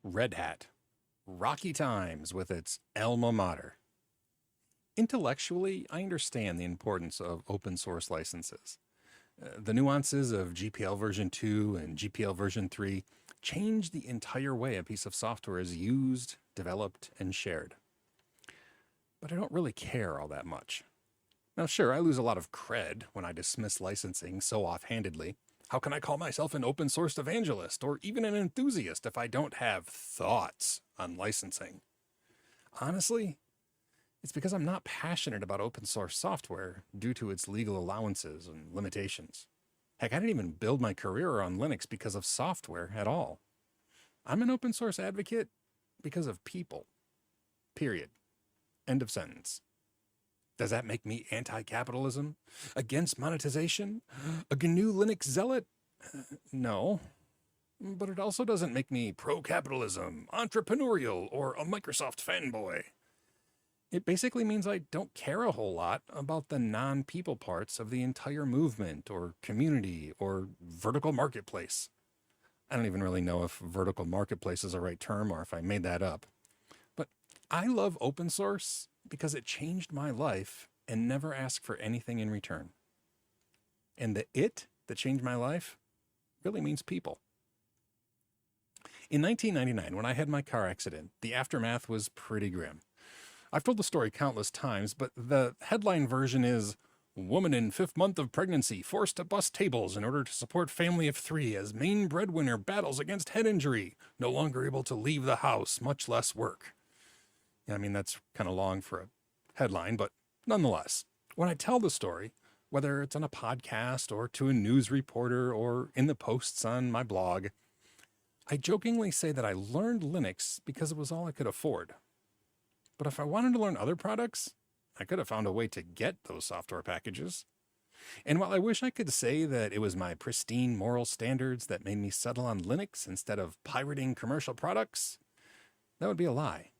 Redhat. Rocky times with its alma mater. Intellectually, I understand the importance of open source licenses. The nuances of GPL version 2 and GPL version 3 change the entire way a piece of software is used, developed, and shared. But I don't really care all that much. Now, sure, I lose a lot of cred when I dismiss licensing so offhandedly. How can I call myself an open source evangelist or even an enthusiast if I don't have thoughts on licensing? Honestly, it's because I'm not passionate about open source software due to its legal allowances and limitations. Heck, I didn't even build my career on Linux because of software at all. I'm an open source advocate because of people. Period. End of sentence. Does that make me anti-capitalism? Against monetization? A GNU Linux zealot? No. But it also doesn't make me pro-capitalism, entrepreneurial, or a Microsoft fanboy. It basically means I don't care a whole lot about the non-people parts of the entire movement or community or vertical marketplace. I don't even really know if vertical marketplace is the right term or if I made that up. But I love open source because it changed my life and never asked for anything in return. And the it that changed my life really means people. In 1999, when I had my car accident, the aftermath was pretty grim. I've told the story countless times, but the headline version is, "Woman in 5th month of pregnancy forced to bust tables in order to support family of 3 as main breadwinner battles against head injury, no longer able to leave the house, much less work." Yeah, I mean, that's kind of long for a headline, but nonetheless, when I tell the story, whether it's on a podcast or to a news reporter or in the posts on my blog, I jokingly say that I learned Linux because it was all I could afford. But if I wanted to learn other products, I could have found a way to get those software packages. And while I wish I could say that it was my pristine moral standards that made me settle on Linux instead of pirating commercial products, that would be a lie.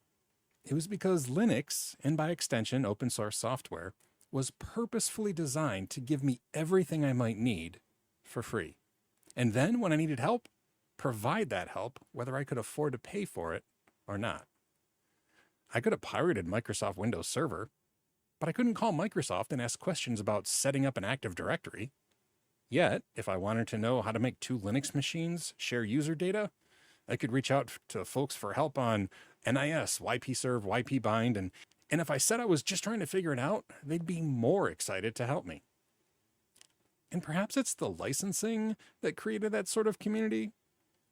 It was because Linux, and by extension open source software, was purposefully designed to give me everything I might need for free. And then, when I needed help, provide that help whether I could afford to pay for it or not. I could have pirated Microsoft Windows Server, but I couldn't call Microsoft and ask questions about setting up an Active Directory. Yet, if I wanted to know how to make 2 Linux machines share user data, I could reach out to folks for help on NIS, YPserve, YPbind, and if I said I was just trying to figure it out, they'd be more excited to help me. And perhaps it's the licensing that created that sort of community,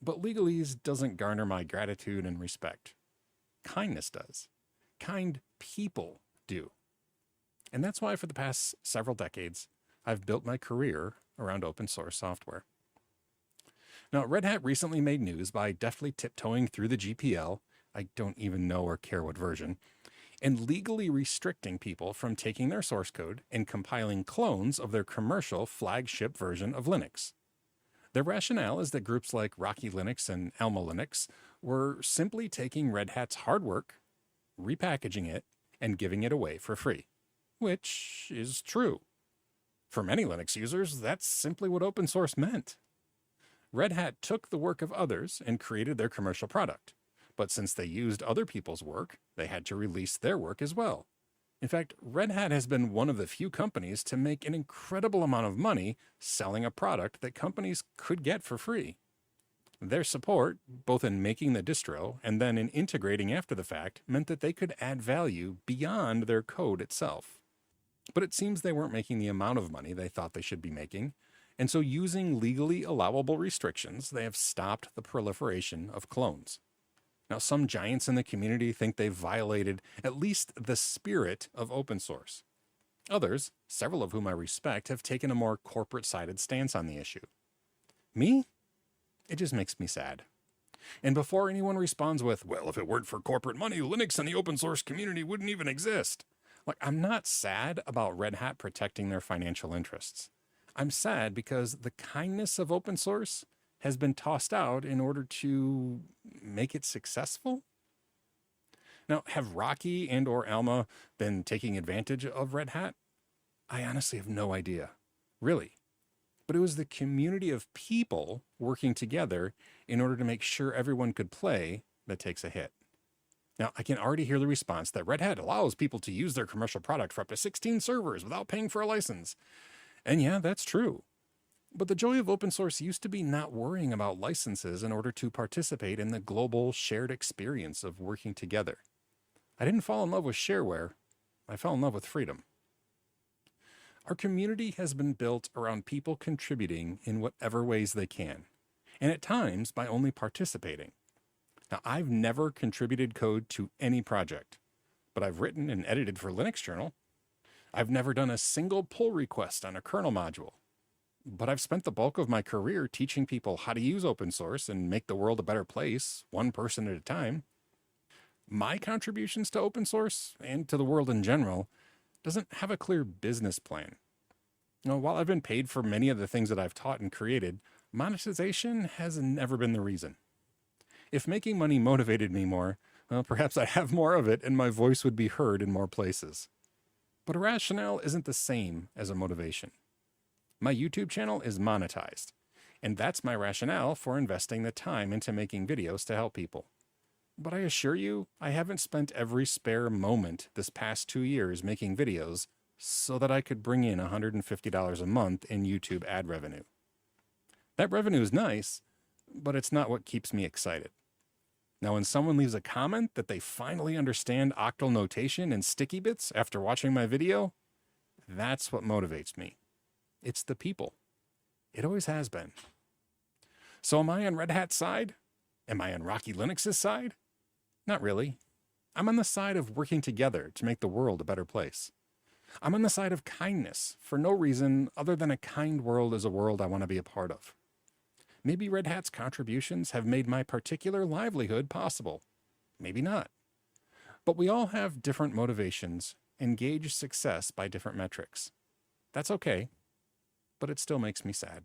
but legalese doesn't garner my gratitude and respect. Kindness does. Kind people do. And that's why for the past several decades, I've built my career around open source software. Now, Red Hat recently made news by deftly tiptoeing through the GPL, I don't even know or care what version, and legally restricting people from taking their source code and compiling clones of their commercial flagship version of Linux. Their rationale is that groups like Rocky Linux and Alma Linux were simply taking Red Hat's hard work, repackaging it, and giving it away for free, which is true. For many Linux users, that's simply what open source meant. Red Hat took the work of others and created their commercial product, but since they used other people's work, they had to release their work as well. In fact, Red Hat has been one of the few companies to make an incredible amount of money selling a product that companies could get for free. Their support, both in making the distro and then in integrating after the fact, meant that they could add value beyond their code itself. But it seems they weren't making the amount of money they thought they should be making, and so using legally allowable restrictions, they have stopped the proliferation of clones. Now, some giants in the community think they've violated at least the spirit of open source. Others, several of whom I respect, have taken a more corporate-sided stance on the issue. Me? It just makes me sad. And before anyone responds with, "Well, if it weren't for corporate money, Linux and the open source community wouldn't even exist," I'm not sad about Red Hat protecting their financial interests. I'm sad because the kindness of open source has been tossed out in order to make it successful. Now, have Rocky and or Alma been taking advantage of Red Hat? I honestly have no idea, really. But it was the community of people working together in order to make sure everyone could play that takes a hit. Now, I can already hear the response that Red Hat allows people to use their commercial product for up to 16 servers without paying for a license. And yeah, that's true. But the joy of open source used to be not worrying about licenses in order to participate in the global shared experience of working together. I didn't fall in love with shareware. I fell in love with freedom. Our community has been built around people contributing in whatever ways they can, and at times by only participating. Now, I've never contributed code to any project, but I've written and edited for Linux Journal. I've never done a single pull request on a kernel module, but I've spent the bulk of my career teaching people how to use open source and make the world a better place, one person at a time. My contributions to open source, and to the world in general, doesn't have a clear business plan. While I've been paid for many of the things that I've taught and created, monetization has never been the reason. If making money motivated me more, well, perhaps I'd have more of it and my voice would be heard in more places. But a rationale isn't the same as a motivation. My YouTube channel is monetized, and that's my rationale for investing the time into making videos to help people. But I assure you, I haven't spent every spare moment this past 2 years making videos so that I could bring in $150 a month in YouTube ad revenue. That revenue is nice, but it's not what keeps me excited. Now, when someone leaves a comment that they finally understand octal notation and sticky bits after watching my video, that's what motivates me. It's the people. It always has been. So am I on Red Hat's side? Am I on Rocky Linux's side? Not really. I'm on the side of working together to make the world a better place. I'm on the side of kindness for no reason other than a kind world is a world I want to be a part of. Maybe Red Hat's contributions have made my particular livelihood possible. Maybe not. But we all have different motivations and gauge success by different metrics. That's okay, but it still makes me sad.